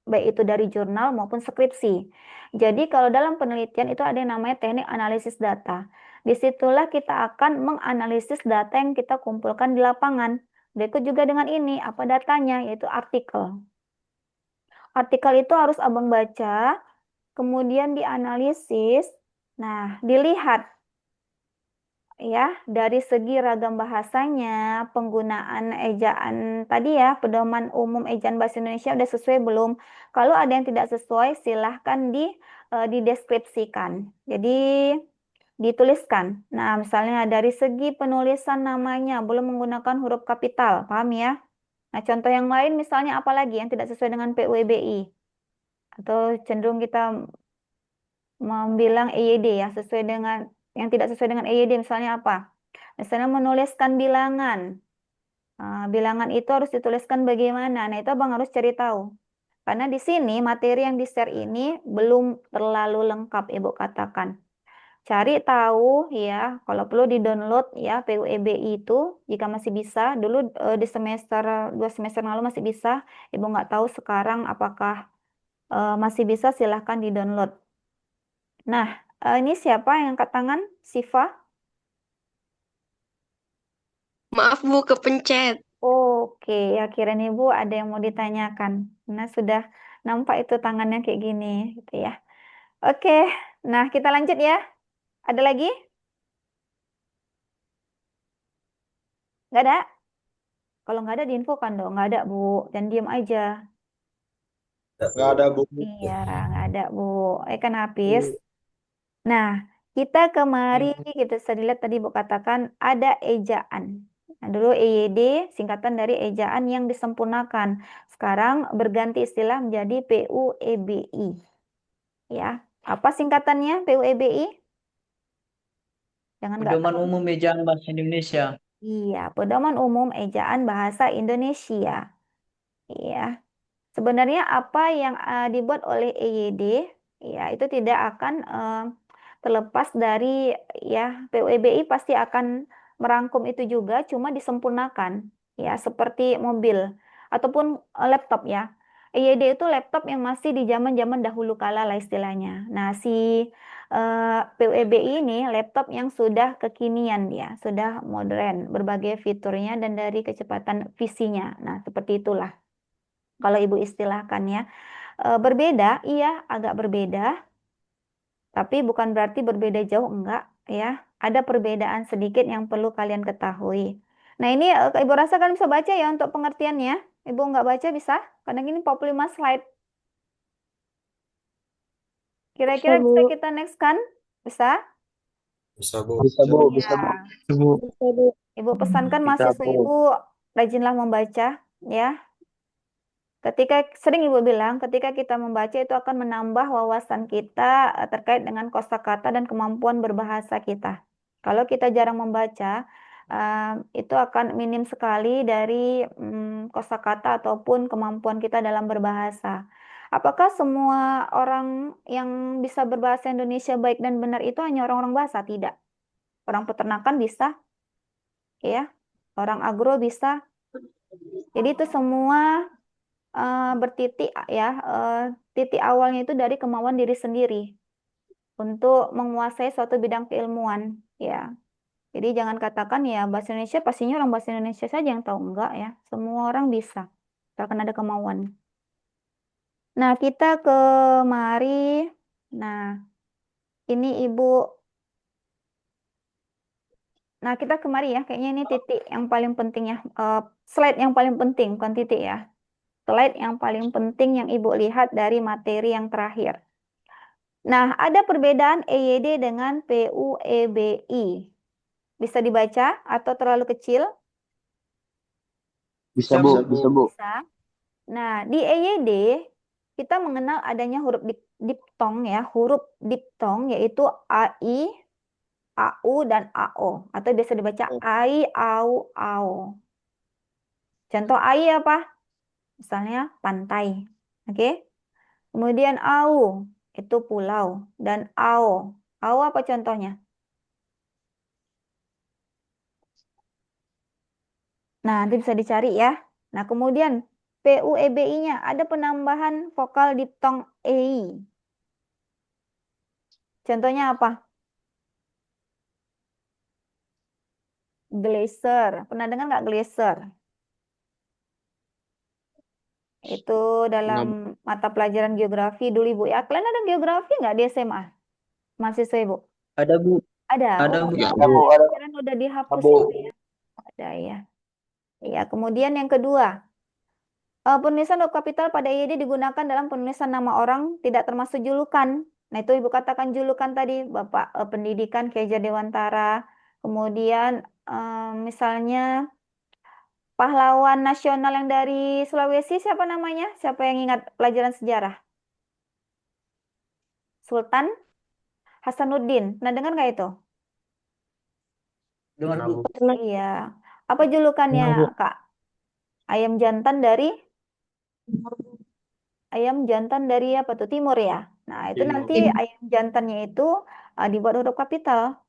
Baik itu dari jurnal maupun skripsi. Jadi kalau dalam penelitian itu ada yang namanya teknik analisis data. Disitulah kita akan menganalisis data yang kita kumpulkan di lapangan. Berikut juga dengan ini, apa datanya? Yaitu artikel. Artikel itu harus abang baca, kemudian dianalisis. Nah, dilihat ya dari segi ragam bahasanya, penggunaan ejaan tadi ya, Pedoman Umum Ejaan Bahasa Indonesia udah sesuai belum? Kalau ada yang tidak sesuai, silahkan dideskripsikan. Jadi dituliskan. Nah, misalnya dari segi penulisan namanya belum menggunakan huruf kapital, paham ya? Nah, contoh yang lain misalnya apa lagi yang tidak sesuai dengan PUEBI? Atau cenderung kita membilang EYD ya, sesuai dengan yang tidak sesuai dengan EYD misalnya apa? Misalnya menuliskan bilangan. Bilangan itu harus dituliskan bagaimana? Nah, itu abang harus cari tahu. Karena di sini materi yang di-share ini belum terlalu lengkap, Ibu katakan. Cari tahu ya, kalau perlu di-download ya PUEBI itu jika masih bisa. Dulu di semester 2 semester lalu masih bisa. Ibu nggak tahu sekarang apakah masih bisa, silahkan di-download. Nah, Ini siapa yang angkat tangan? Siva? Maaf Bu, kepencet. Oke, akhirnya Ibu ada yang mau ditanyakan. Nah, sudah nampak itu tangannya kayak gini, gitu ya. Oke, nah kita lanjut ya. Ada lagi? Nggak ada? Kalau nggak ada diinfokan dong. Nggak ada, Bu. Dan diem aja. Nggak ada, Bu. Iya, nggak ada, Bu. Kan habis. Nah, kita kemari, kita sudah lihat tadi Bu katakan ada ejaan. Nah, dulu EYD singkatan dari ejaan yang disempurnakan. Sekarang berganti istilah menjadi PUEBI. Ya, apa singkatannya PUEBI? Jangan nggak Pedoman tahu. Umum Ejaan Bahasa Indonesia. Iya, Pedoman Umum Ejaan Bahasa Indonesia. Iya. Sebenarnya apa yang dibuat oleh EYD, ya itu tidak akan terlepas dari ya PUEBI pasti akan merangkum itu juga, cuma disempurnakan ya seperti mobil ataupun laptop ya. EYD itu laptop yang masih di zaman-zaman dahulu kala lah istilahnya. Nah si PUEBI ini laptop yang sudah kekinian dia, sudah modern, berbagai fiturnya dan dari kecepatan visinya. Nah seperti itulah kalau Ibu istilahkan ya. Berbeda, iya agak berbeda, tapi bukan berarti berbeda jauh, enggak ya. Ada perbedaan sedikit yang perlu kalian ketahui. Nah ini Ibu rasa kalian bisa baca ya untuk pengertiannya. Ibu nggak baca bisa? Karena gini 45 slide. Kira-kira bisa Bu. kita next kan? Bisa? Bisa, Bu. Bisa, Bu. Bisa, Ya. Bu. Bisa, Bu. Ibu pesankan Bisa, mahasiswa Bu. Ibu rajinlah membaca ya. Ketika sering Ibu bilang, ketika kita membaca itu akan menambah wawasan kita terkait dengan kosakata dan kemampuan berbahasa kita. Kalau kita jarang membaca, itu akan minim sekali dari kosakata ataupun kemampuan kita dalam berbahasa. Apakah semua orang yang bisa berbahasa Indonesia baik dan benar itu hanya orang-orang bahasa? Tidak. Orang peternakan bisa, ya. Orang agro bisa. Jadi itu semua bertitik ya, titik awalnya itu dari kemauan diri sendiri untuk menguasai suatu bidang keilmuan ya. Jadi jangan katakan ya bahasa Indonesia pastinya orang bahasa Indonesia saja yang tahu, enggak ya. Semua orang bisa, akan ada kemauan. Nah, kita kemari. Nah, ini Ibu. Nah, kita kemari ya. Kayaknya ini titik yang paling penting ya. Slide yang paling penting, bukan titik ya. Slide yang paling penting yang Ibu lihat dari materi yang terakhir. Nah, ada perbedaan EYD dengan PUEBI. Bisa dibaca atau terlalu kecil? Bisa, Bu. Bisa, Bu. Bisa. Nah, di EYD kita mengenal adanya huruf diptong ya, huruf diptong yaitu AI, AU, dan AO. Atau biasa dibaca AI, AU, AO. Contoh AI apa? Misalnya pantai. Oke. Kemudian AU itu pulau. Dan AO. AO apa contohnya? Nah, nanti bisa dicari ya. Nah, kemudian PUEBI-nya ada penambahan vokal diptong EI. Contohnya apa? Glacier. Pernah dengar nggak glacier? Itu dalam mata pelajaran geografi dulu Ibu ya. Kalian ada geografi nggak di SMA? Mahasiswa Ibu? Ada Bu. Ada. Ada Oh, Bu. Ya, ada. Bu. Kalian udah dihapus Bu. itu ya. Ada ya. Ya, kemudian yang kedua. Penulisan huruf kapital pada IED digunakan dalam penulisan nama orang tidak termasuk julukan. Nah, itu Ibu katakan julukan tadi, Bapak Pendidikan Ki Hajar Dewantara. Kemudian misalnya pahlawan nasional yang dari Sulawesi siapa namanya? Siapa yang ingat pelajaran sejarah? Sultan Hasanuddin. Pernah dengar nggak itu? Dengar Bu. Iya. Apa julukannya, Kak? Ayam jantan dari apa tuh? Timur ya. Nah, itu Timur. nanti ayam jantannya itu dibuat huruf kapital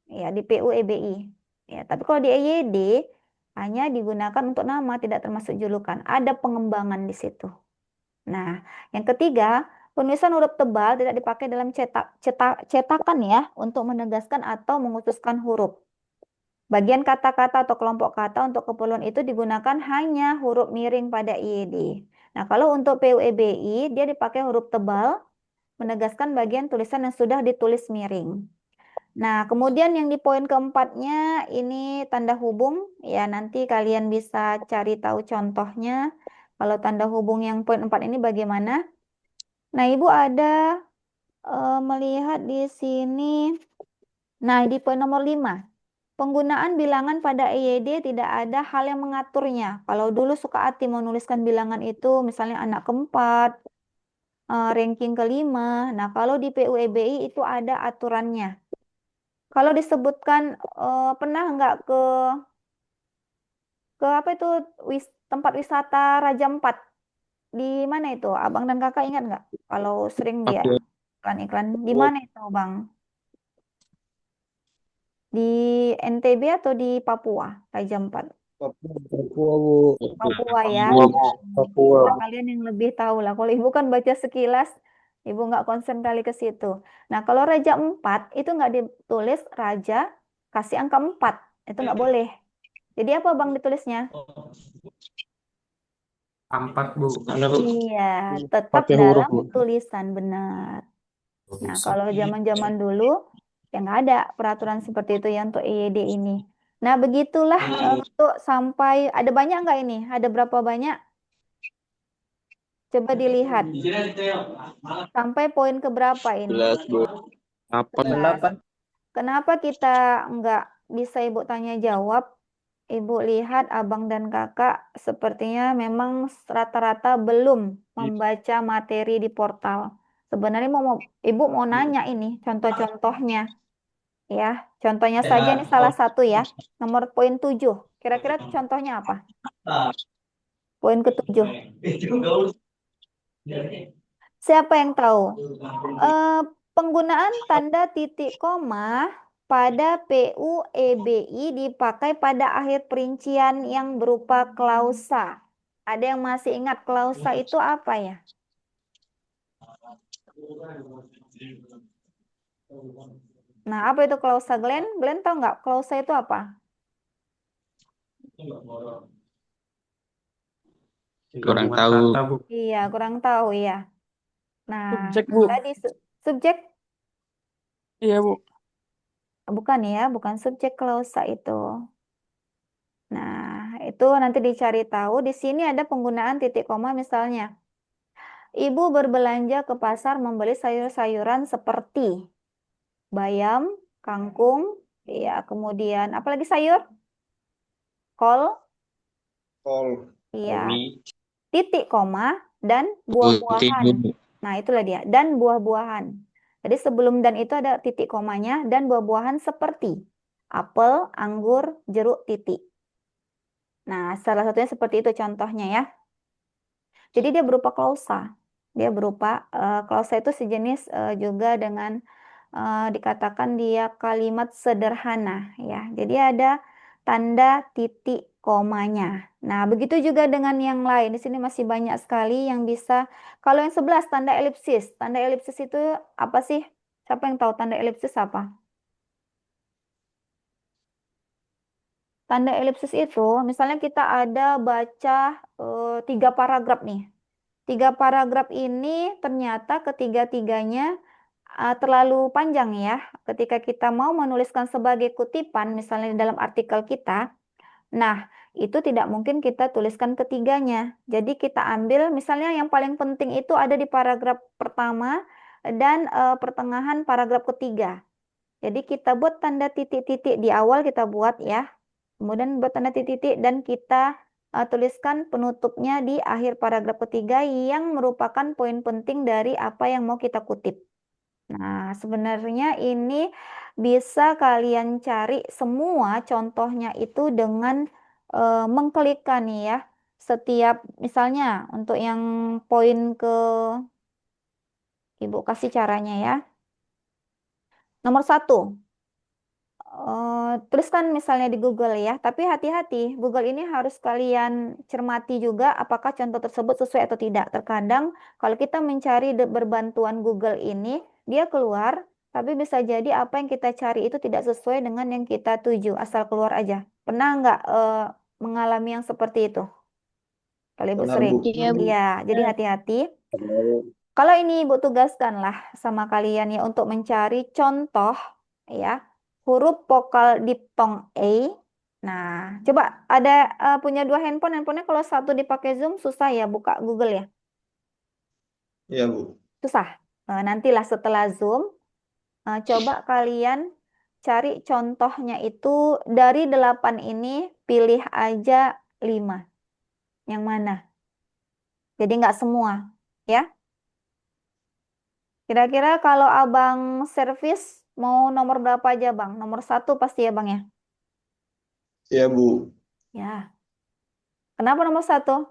ya di PUEBI. Ya, tapi kalau di EYD hanya digunakan untuk nama, tidak termasuk julukan. Ada pengembangan di situ. Nah, yang ketiga, Penulisan huruf tebal tidak dipakai dalam cetakan ya untuk menegaskan atau mengutuskan huruf. Bagian kata-kata atau kelompok kata untuk keperluan itu digunakan hanya huruf miring pada IED. Nah, kalau untuk PUEBI dia dipakai huruf tebal menegaskan bagian tulisan yang sudah ditulis miring. Nah, kemudian yang di poin keempatnya ini tanda hubung ya, nanti kalian bisa cari tahu contohnya. Kalau tanda hubung yang poin 4 ini bagaimana? Nah, Ibu ada melihat di sini. Nah, di poin nomor 5. Penggunaan bilangan pada EYD tidak ada hal yang mengaturnya. Kalau dulu suka hati menuliskan bilangan itu, misalnya anak keempat, ranking kelima. Nah, kalau di PUEBI itu ada aturannya. Kalau disebutkan pernah nggak ke apa itu tempat wisata Raja Empat? Di mana itu? Abang dan kakak ingat nggak? Kalau sering dia Aku iklan-iklan, di mana itu, Bang? Di NTB atau di Papua, Raja Empat? Papua, Bu. Papua ya. Papua. Nah, kalian yang lebih tahu lah. Kalau ibu kan baca sekilas, ibu nggak konsen kali ke situ. Nah, kalau Raja Empat itu nggak ditulis Raja kasih angka 4. Itu nggak boleh. Jadi apa Bang ditulisnya? 4, Bu. Iya, tetap Pakai huruf, dalam Bu. tulisan benar. Nah, kalau zaman-zaman dulu ya nggak ada peraturan seperti itu ya untuk EYD ini. Nah, begitulah untuk sampai ada banyak nggak ini? Ada berapa banyak? Coba dilihat. Sampai poin ke berapa ini? 11, Bu. 11. Kenapa kita nggak bisa Ibu tanya jawab? Ibu lihat abang dan kakak sepertinya memang rata-rata belum membaca materi di portal. Sebenarnya Ibu mau nanya ini contoh-contohnya ya. Contohnya saja ini salah satu ya. Nomor poin 7. Kira-kira contohnya apa? Poin ke-7. Siapa yang tahu? Penggunaan tanda titik koma pada PUEBI dipakai pada akhir perincian yang berupa klausa. Ada yang masih ingat klausa itu apa ya? Nah, apa itu klausa, Glenn? Glenn tahu nggak klausa itu apa? Kurang tahu. Iya, kurang tahu ya. Nah, Subjek, Bu. tadi subjek Iya, Bu. bukan ya, bukan subjek klausa itu. Nah, itu nanti dicari tahu. Di sini ada penggunaan titik koma misalnya. Ibu berbelanja ke pasar membeli sayur-sayuran seperti bayam, kangkung, ya, kemudian apalagi sayur? Kol, Kol. iya, titik koma dan buah-buahan. Nah, itulah dia. Dan buah-buahan. Jadi sebelum dan itu ada titik komanya dan buah-buahan seperti apel, anggur, jeruk, titik. Nah, salah satunya seperti itu contohnya ya. Jadi dia berupa klausa. Dia berupa klausa itu sejenis juga dengan dikatakan dia kalimat sederhana ya. Jadi ada tanda titik komanya. Nah, begitu juga dengan yang lain. Di sini masih banyak sekali yang bisa. Kalau yang 11 tanda elipsis. Tanda elipsis itu apa sih? Siapa yang tahu tanda elipsis apa? Tanda elipsis itu misalnya kita ada baca 3 paragraf nih. 3 paragraf ini ternyata ketiga-tiganya terlalu panjang ya. Ketika kita mau menuliskan sebagai kutipan, misalnya di dalam artikel kita, nah itu tidak mungkin kita tuliskan ketiganya. Jadi kita ambil misalnya yang paling penting itu ada di paragraf pertama dan pertengahan paragraf ketiga. Jadi kita buat tanda titik-titik di awal kita buat ya. Kemudian buat tanda titik-titik dan kita tuliskan penutupnya di akhir paragraf ketiga yang merupakan poin penting dari apa yang mau kita kutip. Nah, sebenarnya ini bisa kalian cari semua contohnya itu dengan mengklikkan nih ya. Setiap misalnya untuk yang poin ke Ibu kasih caranya ya. Nomor 1. tuliskan misalnya di Google ya, tapi hati-hati, Google ini harus kalian cermati juga apakah contoh tersebut sesuai atau tidak. Terkadang kalau kita mencari berbantuan Google ini, dia keluar, tapi bisa jadi apa yang kita cari itu tidak sesuai dengan yang kita tuju, asal keluar aja. Pernah nggak mengalami yang seperti itu? Kalau Ibu Benar, sering. Bu. Iya, Bu. Iya, jadi hati-hati. Kalau ini Ibu tugaskanlah sama kalian ya untuk mencari contoh ya huruf vokal diptong E. Nah, coba ada punya dua handphonenya kalau satu dipakai Zoom susah ya buka Google ya. Iya, Bu. Susah. Nantilah setelah Zoom coba kalian cari contohnya itu dari 8 ini pilih aja 5. Yang mana? Jadi nggak semua ya. Kira-kira kalau abang servis mau nomor berapa aja bang? Nomor 1 pasti ya bang ya? Iya, Bu. Ya. Kenapa nomor 1?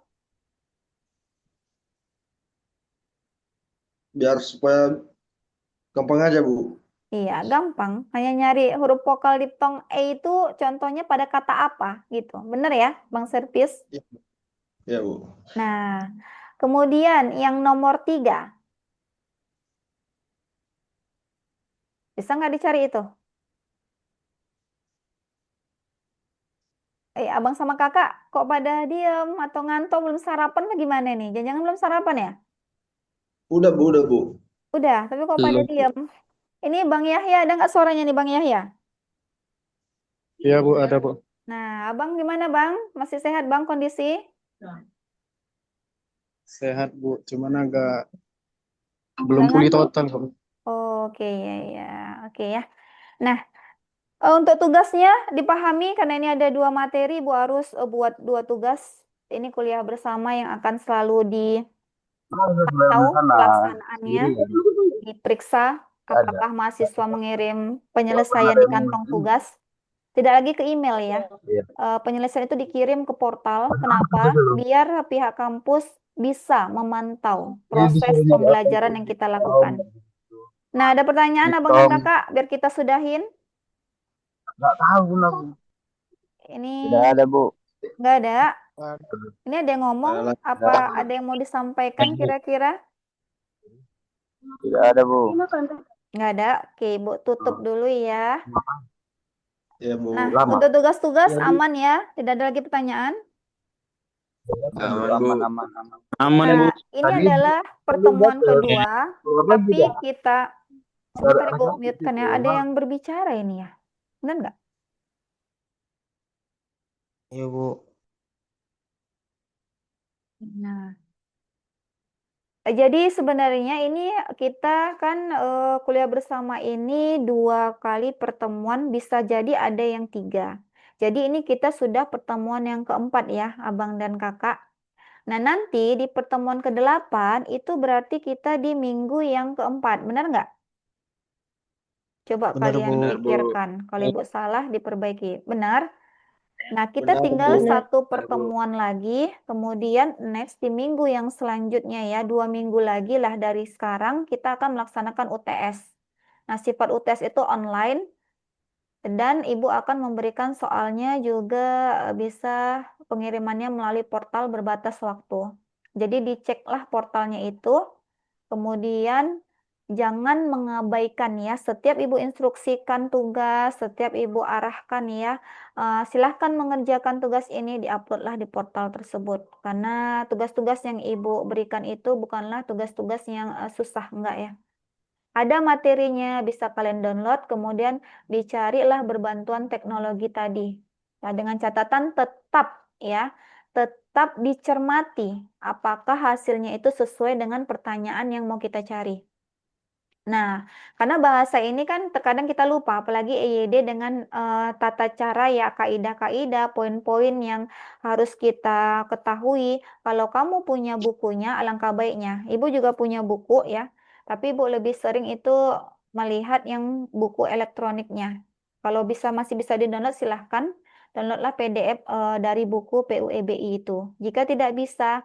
Biar supaya gampang aja, Bu. Iya, gampang. Hanya nyari huruf vokal diptong E itu contohnya pada kata apa gitu. Bener ya, Bang Servis? Iya, Bu. Nah, kemudian yang nomor 3. Bisa nggak dicari itu? Abang sama kakak kok pada diem atau ngantuk belum sarapan apa gimana nih? Jangan-jangan belum sarapan ya? Udah, Bu. Udah, Bu. Udah, tapi kok pada Belum. diem? Ini Bang Yahya, ada nggak suaranya nih Bang Yahya? Iya, Bu, ada, Bu. Nah, abang gimana Bang? Masih sehat Bang kondisi? Sehat, Bu. Cuman agak belum Udah pulih ngantuk? total kok. Oke ya, ya. Oke ya. Nah, untuk tugasnya dipahami karena ini ada 2 materi, Bu harus buat 2 tugas. Ini kuliah bersama yang akan selalu dipantau pelaksanaannya, diperiksa apakah mahasiswa mengirim penyelesaian di kantong tugas. Tidak lagi ke email ya. Penyelesaian itu dikirim ke portal. Kenapa? Biar pihak kampus bisa memantau proses pembelajaran yang kita lakukan. Nah, ada pertanyaan abang dan kakak biar kita sudahin. Ini ada, Bu. nggak ada. Ini ada yang ngomong, apa ada yang mau disampaikan kira-kira? Tidak ada, Bu. Nggak ada. Oke, Ibu tutup dulu ya. Iya, Bu. Nah, untuk tugas-tugas aman ya? Tidak ada lagi pertanyaan? Aman, Bu. Aman, Bu. Nah, ini adalah pertemuan kedua, tapi kita sebentar Ibu mute-kan ya. Ada yang berbicara ini ya. Benar nggak? Iya, Bu. Nah, jadi sebenarnya ini kita kan kuliah bersama ini 2 kali pertemuan, bisa jadi ada yang 3. Jadi ini kita sudah pertemuan yang keempat ya, abang dan kakak. Nah, nanti di pertemuan ke-8 itu berarti kita di minggu yang keempat, benar nggak? Coba Benar, kalian Bu. pikirkan. Kalau Ibu salah, diperbaiki. Benar? Nah, kita Benar, tinggal Bu. 1 pertemuan lagi, kemudian next di minggu yang selanjutnya ya, 2 minggu lagi lah dari sekarang, kita akan melaksanakan UTS. Nah, sifat UTS itu online, dan Ibu akan memberikan soalnya juga bisa pengirimannya melalui portal berbatas waktu. Jadi diceklah portalnya itu, kemudian jangan mengabaikan ya. Setiap Ibu instruksikan tugas, setiap Ibu arahkan ya, silahkan mengerjakan tugas ini, diuploadlah di portal tersebut. Karena tugas-tugas yang Ibu berikan itu bukanlah tugas-tugas yang susah, enggak ya. Ada materinya, bisa kalian download, kemudian dicarilah berbantuan teknologi tadi. Nah, dengan catatan tetap ya, tetap dicermati apakah hasilnya itu sesuai dengan pertanyaan yang mau kita cari. Nah, karena bahasa ini kan terkadang kita lupa, apalagi EYD dengan tata cara ya, kaidah-kaidah, poin-poin yang harus kita ketahui. Kalau kamu punya bukunya, alangkah baiknya. Ibu juga punya buku ya, tapi Ibu lebih sering itu melihat yang buku elektroniknya. Kalau masih bisa di-download, silahkan downloadlah PDF dari buku PUEBI itu. Jika tidak bisa,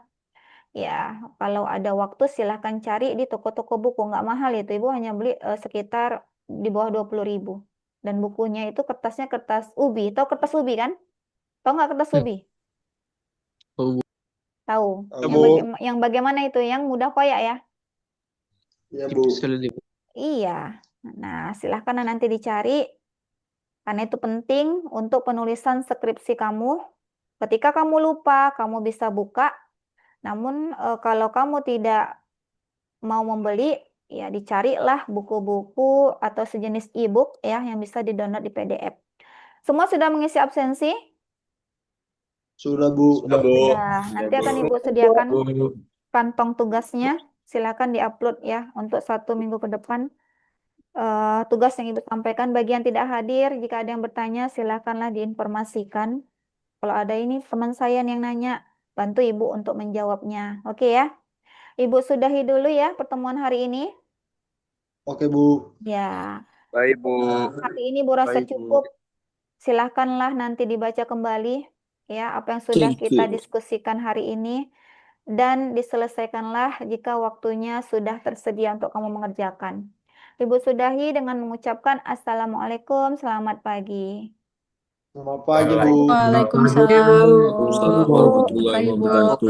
ya, kalau ada waktu silahkan cari di toko-toko buku, nggak mahal itu. Ibu hanya beli sekitar di bawah 20.000. Dan bukunya itu kertasnya kertas ubi. Tahu kertas ubi kan? Tahu nggak kertas Hmm. ubi? Tahu, Bu. Tahu. Tahu, Yang, Bu. yang bagaimana itu? Yang mudah koyak ya? Ya, Bu. Tipis sekali dia, Bu. Iya. Nah, silahkan nanti dicari. Karena itu penting untuk penulisan skripsi kamu. Ketika kamu lupa, kamu bisa buka. Namun kalau kamu tidak mau membeli, ya dicarilah buku-buku atau sejenis e-book ya yang bisa di-download di PDF. Semua sudah mengisi absensi? Sudah, Bu. Sudah, Bu. Sudah. Nanti akan Ibu sediakan kantong tugasnya. Silakan diupload ya untuk 1 minggu ke depan. Tugas yang Ibu sampaikan bagi yang tidak hadir, jika ada yang bertanya silakanlah diinformasikan. Kalau ada ini teman saya yang nanya, bantu Ibu untuk menjawabnya. Oke ya. Ibu sudahi dulu ya pertemuan hari ini. Oke, Bu. Ya, Baik, Bu. hari ini Bu rasa Baik, Bu. cukup. Silahkanlah nanti dibaca kembali ya apa yang sudah kita diskusikan hari ini dan diselesaikanlah jika waktunya sudah tersedia untuk kamu mengerjakan. Ibu sudahi dengan mengucapkan Assalamualaikum, selamat pagi. Selamat pagi, Bu. Waalaikumsalam. Waalaikumsalam warahmatullahi Baik, Bu. wabarakatuh.